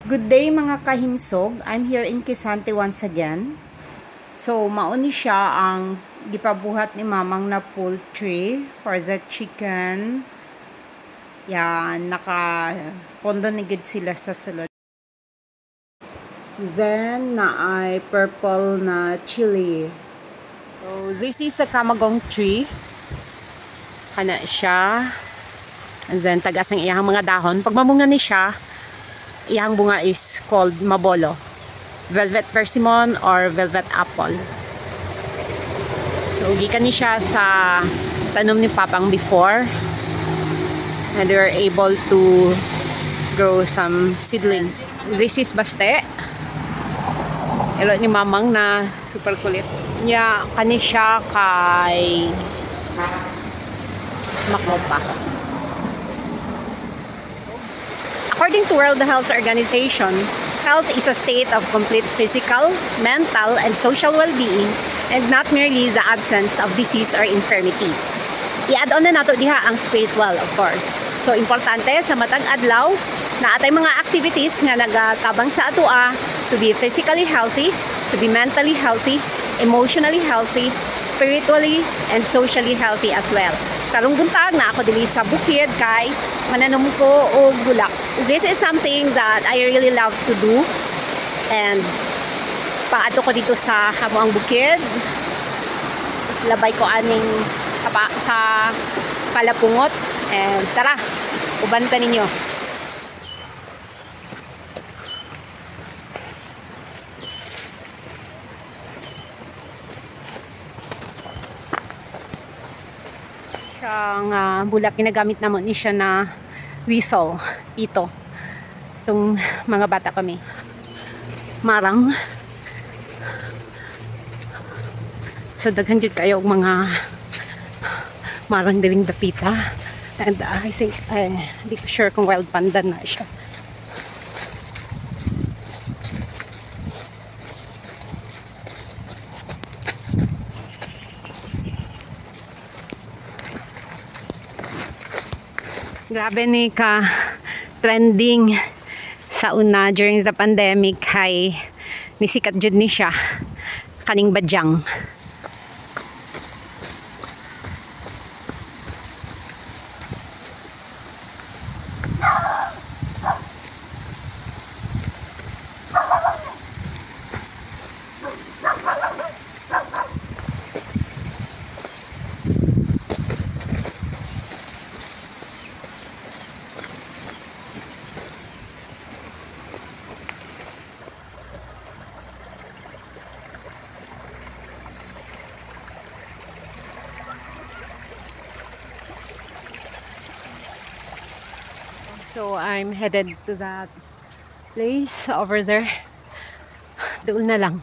Good day mga kahimsog. I'm here in Kisante once again. So, mauni siya ang gipabuhat ni mamang na poultry for the chicken. Yan, naka-pondo ni good sila sa sulod. Then, na ay purple na chili. So, this is a kamagong tree. Kana siya. And then, tagas ang iyang mga dahon. Pag mamunga ni siya, iyang bunga is called mabolo, velvet persimmon or velvet apple. So gikan ni siya sa tanom ni papang before, and we were able to grow some seedlings. This is baste. Elo ni mamang na super kulit niya, kani siya kay makopa. According to World Health Organization, health is a state of complete physical, mental, and social well-being, and not merely the absence of disease or infirmity. I-add-on na nato diha ang spiritual, of course. So, importante sa matag adlaw na atay mga activities nga nagakabang sa atoa to be physically healthy, to be mentally healthy, emotionally healthy, spiritually, and socially healthy as well. Karong buntag na ako dili sa bukid kay mananom ko og bulak. This is something that I really love to do, and paato ko dito sa hamoang bukid. Labay ko aning sa palapungot, and tara, ubanta ninyo. Siyang bulak, ginagamit naman ni siya na whistle, pito. Itong mga bata kami. Marang. So, daghan jud kayo mga marang diring dapita. And I think, hindi ko sure kung wild panda na siya. Grabe ni ka trending sa una during the pandemic, kay nisikat jud ni siya kaning badyang. So I'm headed to that place over there. Doon na lang.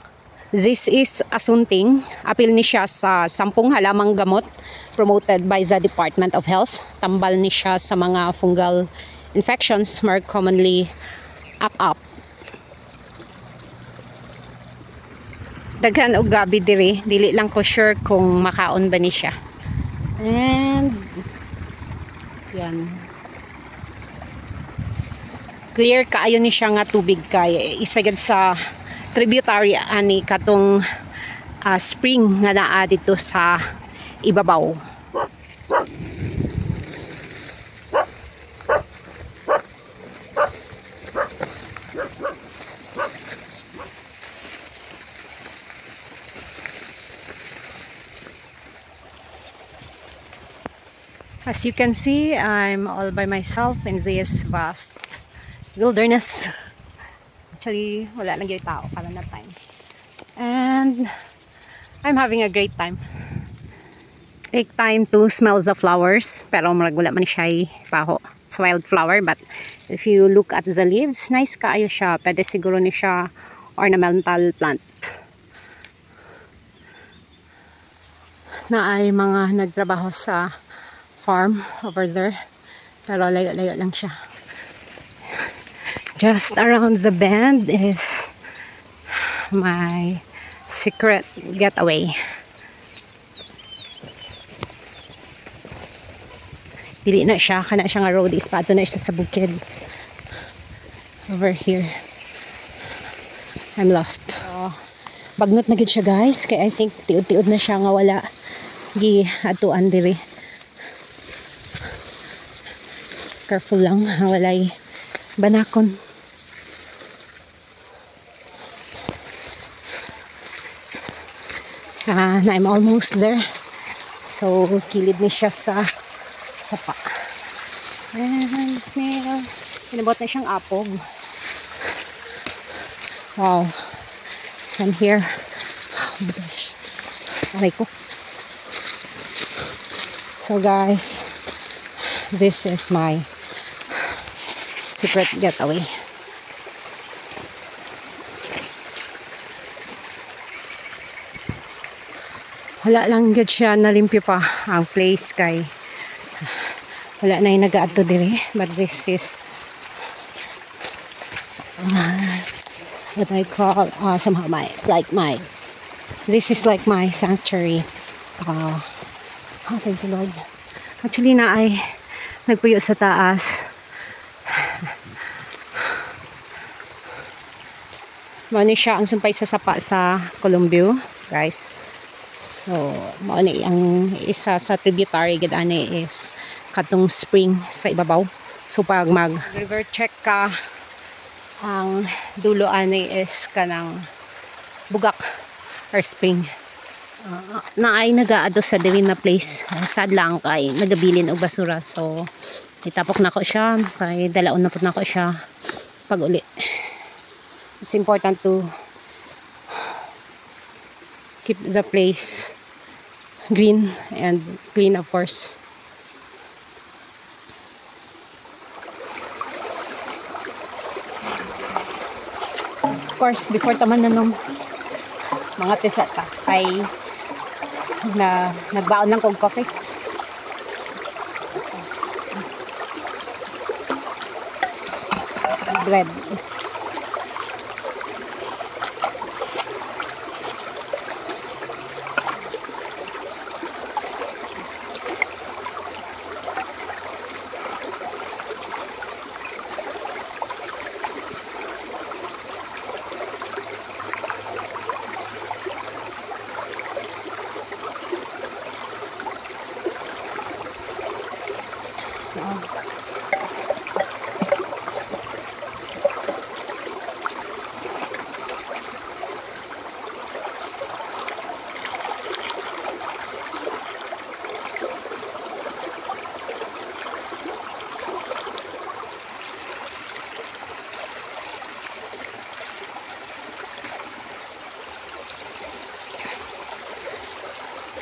This is asunting. Apil ni siya sa 10 halamang gamot promoted by the Department of Health. Tambal ni siya sa mga fungal infections, more commonly up. Daghan og gabi diri. Dili lang ko sure kung makaon ba ni siya. And yan. Clear kaayo ni siya nga tubig, kay isagad sa tributary ani katong spring nga naa dito sa ibabaw. As you can see, I'm all by myself in this vast wilderness. Actually, wala lang yung tao para na time. And I'm having a great time. Take time to smell the flowers, pero wala man siya paho. It's wildflower, but if you look at the leaves, nice kaayo siya. Pwede siguro ni siya ornamental plant. Na ay mga nagtrabaho sa farm over there, pero layo-layo lang siya. Just around the bend is my secret getaway. Dili na siya, kana siya nga road is pato na siya sa bukid over here. I'm lost. Bagnot na gid siya guys, kay I think tiud-tiud na siya nga wala gi atuan diri. Careful lang, walay banakon. And I'm almost there. So kilid ni siya sa sapa. And snail. Pinabot na siyang apog. Wow. I'm here. Oh my gosh. Aray ko. So guys, this is my secret getaway. Wala lang good siya, nalimpyo pa ang place kay wala na yung nag-aadto diri, but this is what I call somehow this is like my sanctuary. Oh thank you Lord. Actually na ay nagpuyo sa taas. Mao siya ang sumpay sa sapa sa Columbio guys. So mao ni ang isa sa tributary gid ani is katong spring sa ibabaw. So pag mag river check ka, ang dulo ani is kanang bugak or spring. Na ay nagaado sa diri na place. Sad lang kay nagabilin og basura. So itapok na ko siya kay dalaon na pud nako siya pag uli. It's important to keep the place green and clean, of course. Of course, before taman na nung mga tisata ay nagbaon lang kong coffee. Bread.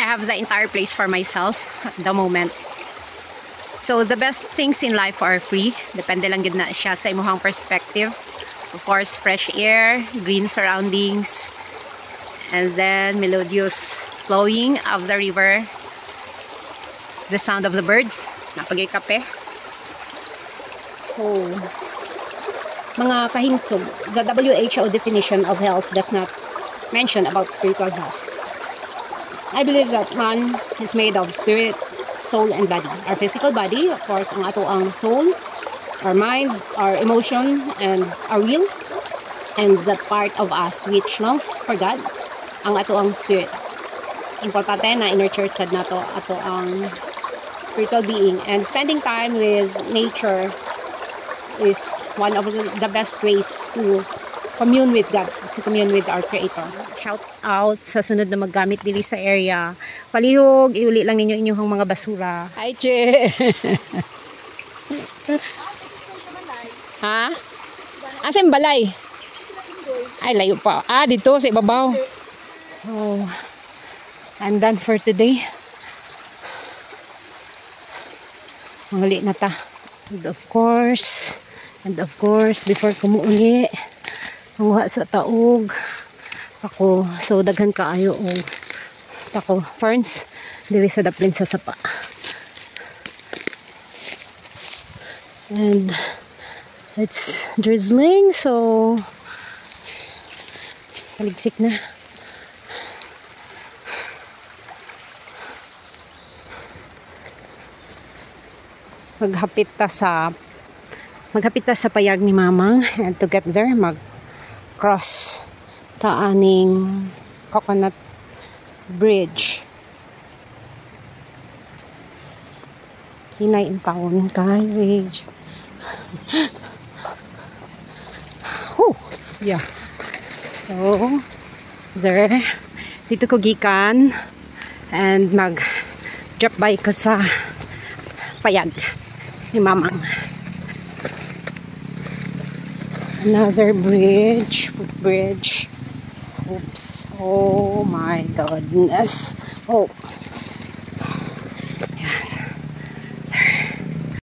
I have the entire place for myself at the moment. So the best things in life are free. Depende lang gid na siya sa imong perspective. Of course, fresh air, green surroundings, and then melodious flowing of the river, the sound of the birds, napagay kape. So mga kahingsog, the WHO definition of health does not mention about spiritual health. I believe that man is made of spirit, soul, and body. Our physical body, of course, ang ato ang soul, our mind, our emotion, and our will, and that part of us which longs for God, ang ato ang spirit. Importante na in-nurture sad nato ato ang spiritual being, and spending time with nature is one of the best ways to commune with God, to commune with our Creator. Shout out sa sunod na maggamit dili sa area. Palihog, iuli lang ninyo inyong mga basura. Hi, Che! Ha? Asa yung balay? Ay, layo pa. Ah, dito sa ibabaw. So, I'm done for today. Mangali na ta. And of course, before kumuuli, manguha sa taog ako, so daghan kaayo og ako ferns diri sa daplin sa sapa, and it's drizzling, so paligsik na. Maghapit ta sa payag ni Mamang, and to get there mag cross taaning Coconut Bridge. Hinay in town kay Ridge. Oh, yeah. So, there. Dito ko gikan and mag-drop by ko sa payag ni Mamang. Another bridge, footbridge. Oops. Oh my goodness. Oh.